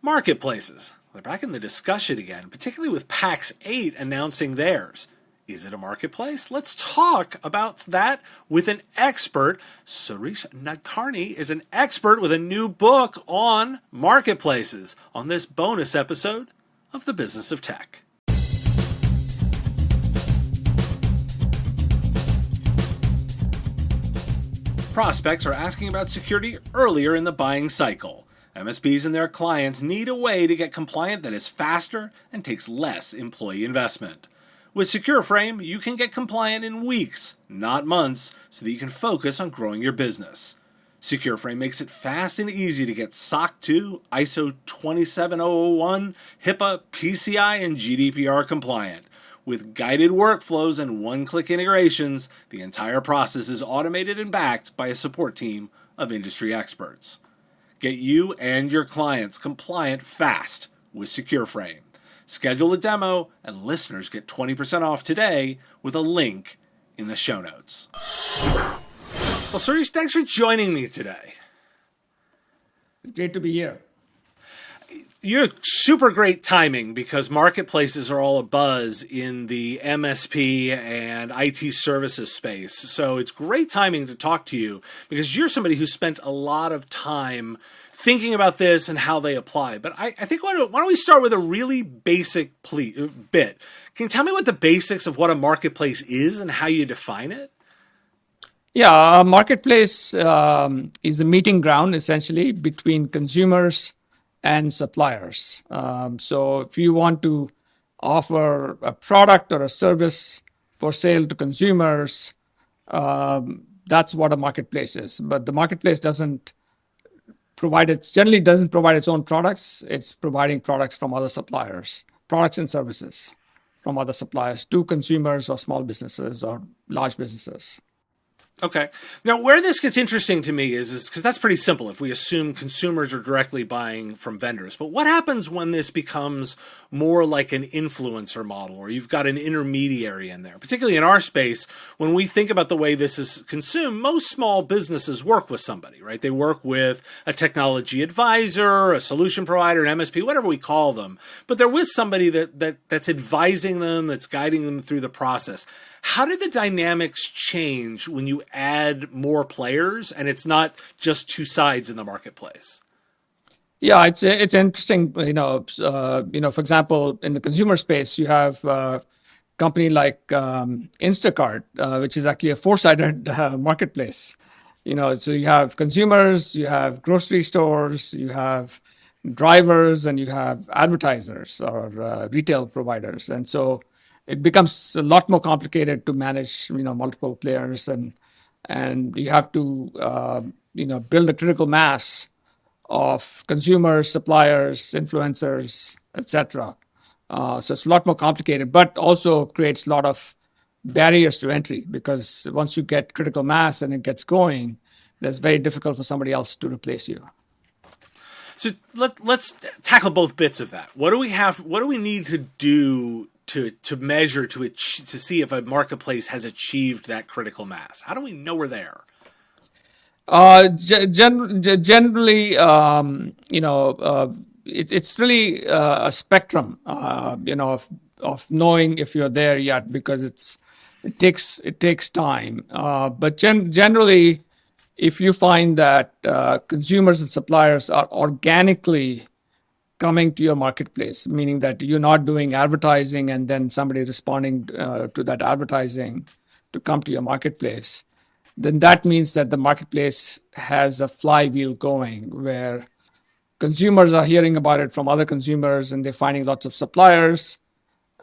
Marketplaces. They're back in the discussion again, particularly with Pax8 announcing theirs. Is it a marketplace? Let's talk about that with an expert. Shirish Nadkarni is an expert with a new book on marketplaces on this bonus episode of The Business of Tech. Prospects are asking about security earlier in the buying cycle. MSPs and their clients need a way to get compliant that is faster and takes less employee investment. With SecureFrame, you can get compliant in weeks, not months, so that you can focus on growing your business. SecureFrame makes it fast and easy to get SOC 2, ISO 27001, HIPAA, PCI, and GDPR compliant. With guided workflows and one-click integrations, the entire process is automated and backed by a support team of industry experts. Get you and your clients compliant fast with SecureFrame. Schedule a demo, and listeners get 20% off today with a link in the show notes. Well, Shirish, thanks for joining me today. It's great to be here. You're super great timing because marketplaces are all abuzz in the MSP and IT services space. So it's great timing to talk to you because you're somebody who spent a lot of time thinking about this and how they apply. But I think why don't we start with a really basic bit. Can you tell me what the basics of what a marketplace is and how you define it? Yeah, a marketplace is a meeting ground essentially between consumers and suppliers. So if you want to offer a product or a service for sale to consumers, that's what a marketplace is. But the marketplace generally doesn't provide its own products. It's providing products from other suppliers, products and services from other suppliers to consumers or small businesses or large businesses. Okay. Now, where this gets interesting to me is because that's pretty simple if we assume consumers are directly buying from vendors. But what happens when this becomes more like an influencer model or you've got an intermediary in there? Particularly in our space, when we think about the way this is consumed, most small businesses work with somebody, right? They work with a technology advisor, a solution provider, an MSP, whatever we call them. But they're with somebody that's advising them, that's guiding them through the process. How did the dynamics change when you add more players and it's not just two sides in the marketplace? Yeah, it's interesting. For example, in the consumer space, you have a company like Instacart, which is actually a four-sided marketplace. So you have consumers, you have grocery stores, you have drivers, and you have advertisers or retail providers, and so it becomes a lot more complicated to manage, multiple players, and you have to, build a critical mass of consumers, suppliers, influencers, etc. So it's a lot more complicated, but also creates a lot of barriers to entry because once you get critical mass and it gets going, it's very difficult for somebody else to replace you. So let's tackle both bits of that. What do we have? What do we need to do to measure to see if a marketplace has achieved that critical mass? How do we know we're there? Generally, it's really a spectrum, of knowing if you're there yet because it takes time. But generally, if you find that consumers and suppliers are organically coming to your marketplace, meaning that you're not doing advertising and then somebody responding to that advertising to come to your marketplace, then that means that the marketplace has a flywheel going where consumers are hearing about it from other consumers and they're finding lots of suppliers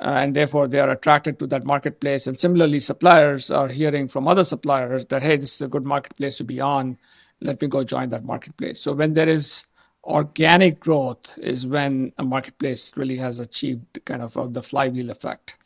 and therefore they are attracted to that marketplace. And similarly, suppliers are hearing from other suppliers that, hey, this is a good marketplace to be on. Let me go join that marketplace. So when there is organic growth is when a marketplace really has achieved kind of the flywheel effect.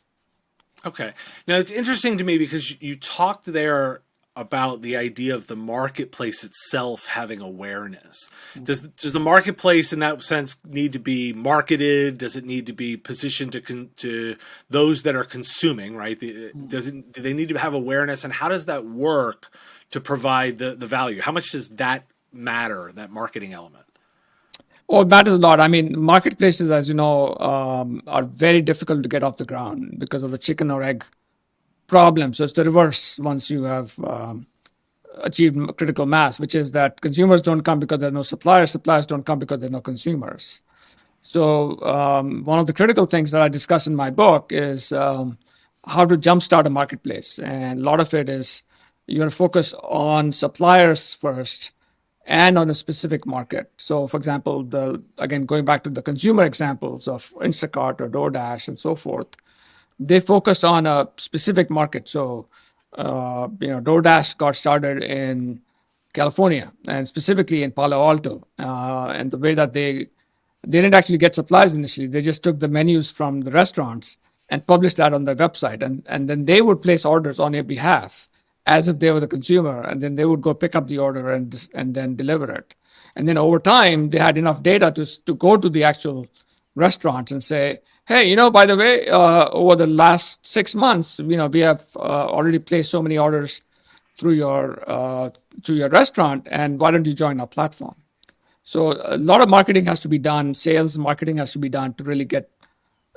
Okay. Now, it's interesting to me because you talked there about the idea of the marketplace itself having awareness. Does the marketplace in that sense need to be marketed? Does it need to be positioned to those that are consuming, right? Do they need to have awareness? And how does that work to provide the value? How much does that matter, that marketing element? Oh, it matters a lot. I mean, marketplaces, as you know, are very difficult to get off the ground because of the chicken or egg problem. So it's the reverse once you have achieved critical mass, which is that consumers don't come because there are no suppliers, suppliers don't come because there are no consumers. So one of the critical things that I discuss in my book is how to jumpstart a marketplace. And a lot of it is you're going to focus on suppliers first and on a specific market. So, for example, again, going back to the consumer examples of Instacart or DoorDash and so forth, they focused on a specific market. So, DoorDash got started in California and specifically in Palo Alto. And the way that they didn't actually get supplies initially. They just took the menus from the restaurants and published that on their website. And then they would place orders on your behalf as if they were the consumer. And then they would go pick up the order and then deliver it. And then over time, they had enough data to go to the actual restaurants and say, hey, by the way, over the last 6 months, we have already placed so many orders through your restaurant, and why don't you join our platform? So a lot of marketing has to be done, sales marketing has to be done to really get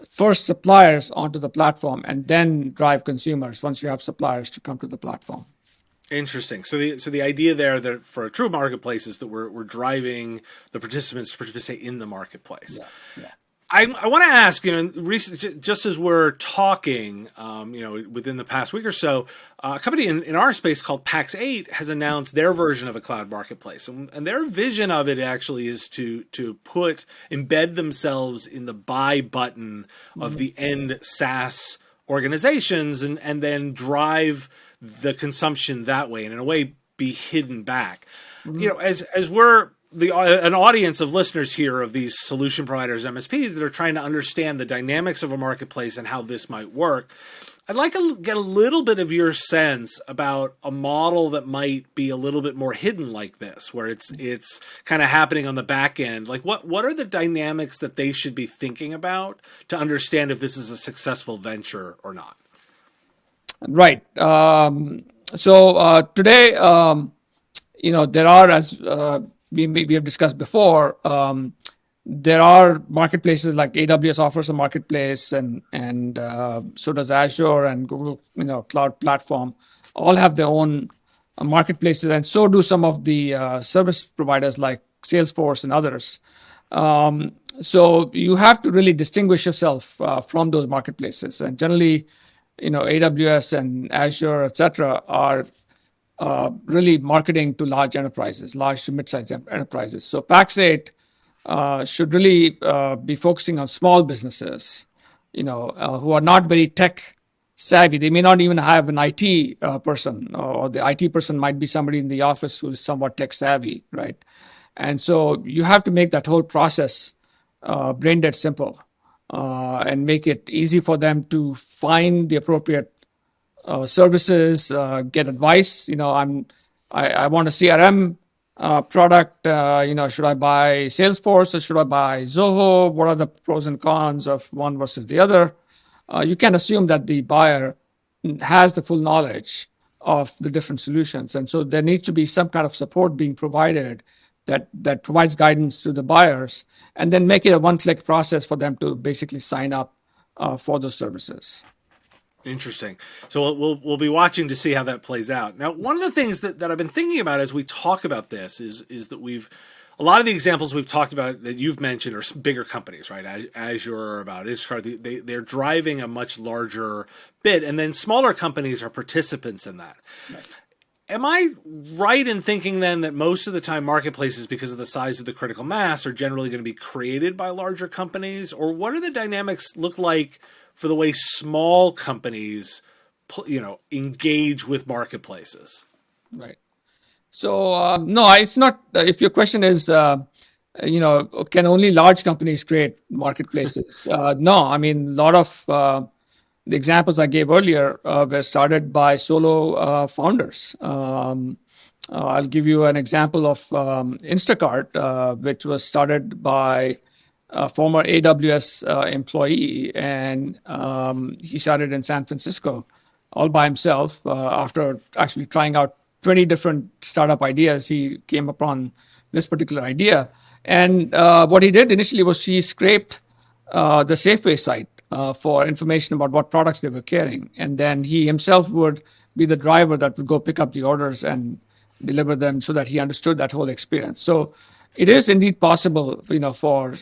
first suppliers onto the platform and then drive consumers once you have suppliers to come to the platform. Interesting. So the idea there that for a true marketplace is that we're driving the participants to participate in the marketplace. Yeah. I want to ask, just as we're talking, within the past week or so, a company in our space called Pax8 has announced their version of a cloud marketplace, and their vision of it actually is to embed themselves in the buy button of the end SaaS organizations, and then drive the consumption that way, and in a way be hidden back. As we're an audience of listeners here of these solution providers, MSPs, that are trying to understand the dynamics of a marketplace and how this might work, I'd like to get a little bit of your sense about a model that might be a little bit more hidden like this, where it's kind of happening on the back end. Like what are the dynamics that they should be thinking about to understand if this is a successful venture or not? Right. So today, there are, as we have discussed before, there are marketplaces like AWS offers a marketplace, and so does Azure and Google, Cloud Platform, all have their own marketplaces, and so do some of the service providers like Salesforce and others. So you have to really distinguish yourself from those marketplaces, and generally, AWS and Azure, etc., are really marketing to large enterprises, large to mid-sized enterprises. So Pax8 should really be focusing on small businesses, who are not very tech savvy. They may not even have an IT person, or the IT person might be somebody in the office who is somewhat tech savvy, right? And so you have to make that whole process brain dead simple, and make it easy for them to find the appropriate services, get advice. I want a CRM product. Should I buy Salesforce or should I buy Zoho? What are the pros and cons of one versus the other? You can assume that the buyer has the full knowledge of the different solutions, and so there needs to be some kind of support being provided that provides guidance to the buyers, and then make it a one-click process for them to basically sign up for those services. Interesting. So we'll be watching to see how that plays out. Now, one of the things that I've been thinking about as we talk about this is that a lot of the examples we've talked about that you've mentioned are bigger companies, right? Azure, about Instacart, they're driving a much larger bit, and then smaller companies are participants in that. Right. Am I right in thinking then that most of the time marketplaces, because of the size of the critical mass, are generally going to be created by larger companies? Or what do the dynamics look like for the way small companies, engage with marketplaces? Right. So no, it's not. If your question is, can only large companies create marketplaces? No, I mean, a lot of the examples I gave earlier were started by solo founders. I'll give you an example of Instacart, which was started by a former AWS employee, and he started in San Francisco all by himself. After actually trying out 20 different startup ideas, he came upon this particular idea. And what he did initially was he scraped the Safeway site for information about what products they were carrying. And then he himself would be the driver that would go pick up the orders and deliver them so that he understood that whole experience. So it is indeed possible, for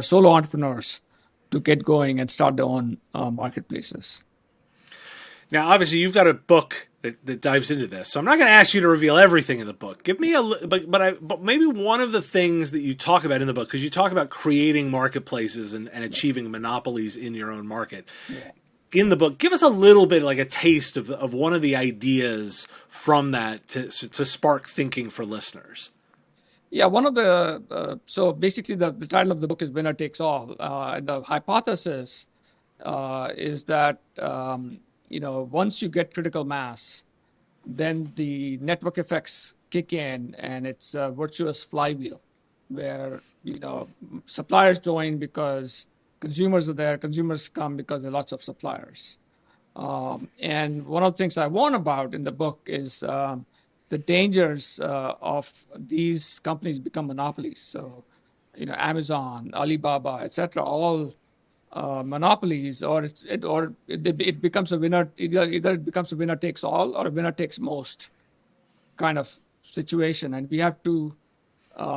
solo entrepreneurs to get going and start their own marketplaces. Now, obviously, you've got a book that dives into this, so I'm not going to ask you to reveal everything in the book. Give me but maybe one of the things that you talk about in the book, because you talk about creating marketplaces and achieving monopolies in your own market. Yeah. In the book, give us a little bit, like a taste of one of the ideas from that to spark thinking for listeners. Yeah, one of the so basically the title of the book is Winner Takes All. And the hypothesis is that once you get critical mass, then the network effects kick in, and it's a virtuous flywheel where suppliers join because consumers are there, consumers come because there are lots of suppliers. And one of the things I warn about in the book is the dangers of these companies become monopolies. So, Amazon, Alibaba, etc., all monopolies, or it becomes a winner. Either it becomes a winner takes all or a winner takes most kind of situation, and we have to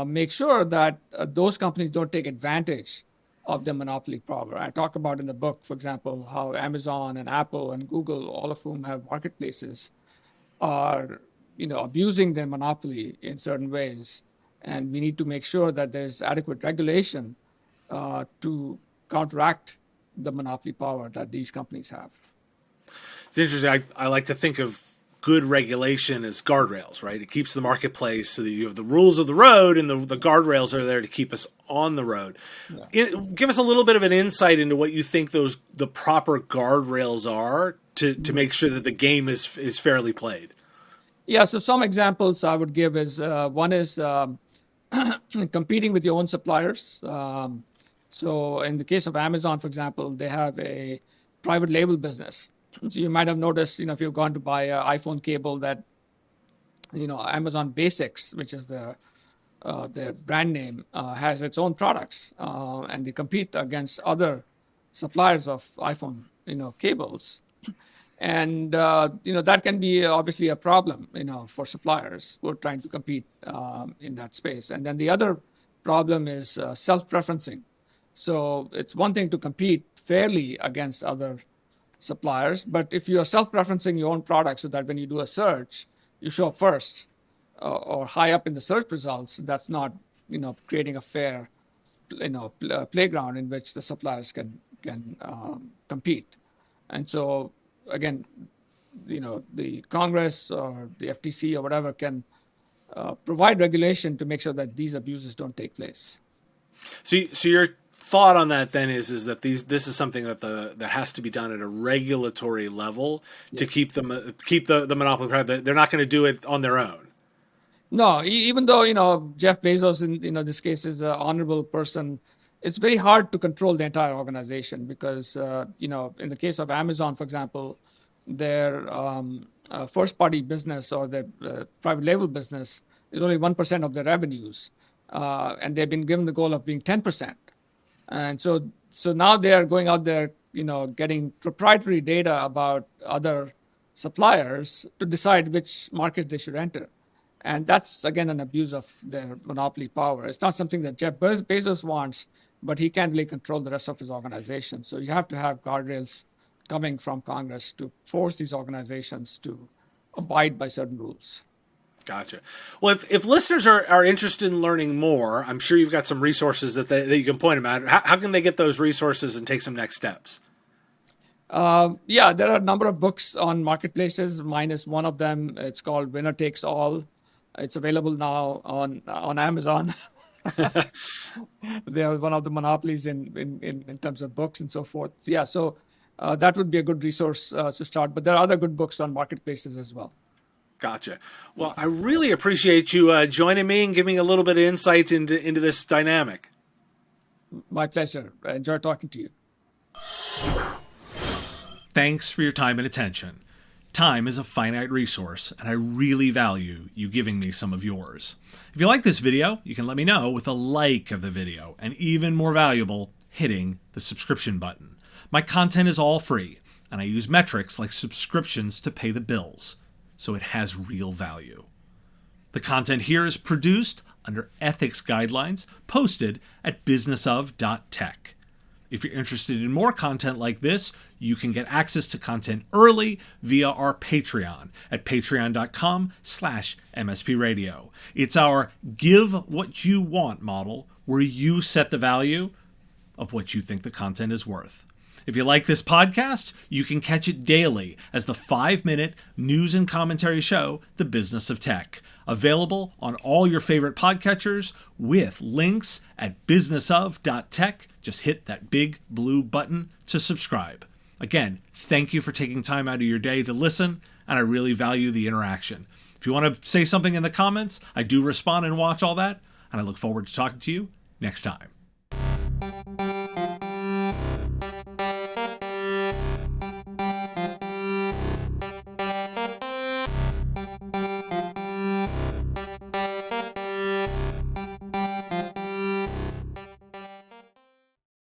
make sure that those companies don't take advantage of their monopoly power. I talk about in the book, for example, how Amazon and Apple and Google, all of whom have marketplaces, are abusing their monopoly in certain ways, and we need to make sure that there's adequate regulation to counteract the monopoly power that these companies have. It's interesting. I like to think of good regulation as guardrails, right? It keeps the marketplace so that you have the rules of the road, and the guardrails are there to keep us on the road. Yeah. Give us a little bit of an insight into what you think the proper guardrails are to make sure that the game is fairly played. Yeah, so some examples I would give is one is competing with your own suppliers. So in the case of Amazon, for example, they have a private label business. So you might have noticed, if you've gone to buy an iPhone cable, that Amazon Basics, which is their brand name, has its own products, and they compete against other suppliers of iPhone cables. And that can be obviously a problem for suppliers who are trying to compete in that space. And then the other problem is self-preferencing. So it's one thing to compete fairly against other suppliers, but if you are self-preferencing your own product so that when you do a search, you show up first or high up in the search results, that's not creating a fair playground in which the suppliers can compete. And so again, the Congress or the FTC or whatever can provide regulation to make sure that these abuses don't take place. So your thought on that then is that this is something that has to be done at a regulatory level. Yes. To keep the monopoly private. They're not going to do it on their own. No, even though Jeff Bezos in this case is an honorable person, it's very hard to control the entire organization because in the case of Amazon, for example, their first party business or their private label business is only 1% of their revenues, and they've been given the goal of being 10%. And so now they are going out there, getting proprietary data about other suppliers to decide which market they should enter. And that's, again, an abuse of their monopoly power. It's not something that Jeff Bezos wants, but he can't really control the rest of his organization. So you have to have guardrails coming from Congress to force these organizations to abide by certain rules. Gotcha. Well, if listeners are interested in learning more, I'm sure you've got some resources that you can point them at. How can they get those resources and take some next steps? Yeah, there are a number of books on marketplaces. Mine is one of them. It's called Winner Takes All. It's available now on Amazon. They are one of the monopolies in terms of books and so forth. Yeah, so that would be a good resource to start. But there are other good books on marketplaces as well. Gotcha. Well, I really appreciate you joining me and giving a little bit of insight into this dynamic. My pleasure. I enjoyed talking to you. Thanks for your time and attention. Time is a finite resource, and I really value you giving me some of yours. If you like this video, you can let me know with a like of the video, and even more valuable, hitting the subscription button. My content is all free, and I use metrics like subscriptions to pay the bills, so it has real value. The content here is produced under ethics guidelines posted at businessof.tech. If you're interested in more content like this, you can get access to content early via our Patreon at patreon.com/MSPradio. It's our give what you want model where you set the value of what you think the content is worth. If you like this podcast, you can catch it daily as the 5-minute news and commentary show, The Business of Tech, available on all your favorite podcatchers with links at businessof.tech. Just hit that big blue button to subscribe. Again, thank you for taking time out of your day to listen, and I really value the interaction. If you want to say something in the comments, I do respond and watch all that, and I look forward to talking to you next time.